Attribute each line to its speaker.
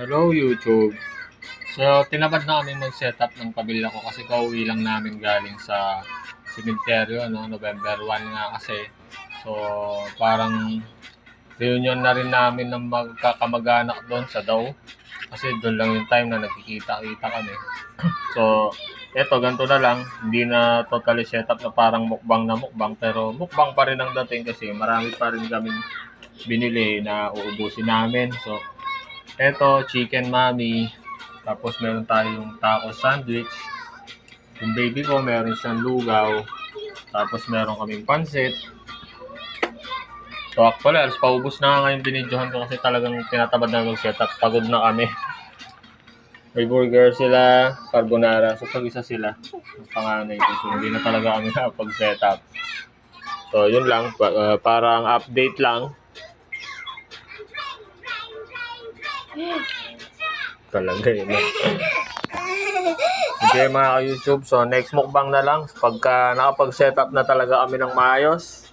Speaker 1: Hello YouTube. So, tinamad na kami mag-setup ng pamilya ko kasi kauwi lang namin galing sa sementeryo, no? November 1 nga kasi. So, parang reunion na rin namin ng magkakamag-anak doon sa Daw. Kasi doon lang yung time na nagkikita-kita kami. So, eto, ganito na lang. Hindi na totally setup na parang mukbang na mukbang. Pero mukbang pa rin ang dating kasi marami pa rin kami binili na uubusin namin. So, eto, chicken mami. Tapos meron tayong taco sandwich. Yung baby ko, meron siyang lugaw. Tapos meron kaming pansit. So actually, alas paubos na nga ngayon binidyohan ko kasi talagang tinatamad na mag-setup. Pagod na kami. May burger sila, carbonara. So pag isa sila, ang panganay ko. So hindi na talaga kami nakapag-setup. So yun lang, parang update lang. Talaga yun. Okay mga ka-YouTube, so next mukbang na lang. Pagka nakapag-setup na talaga kami ng maayos,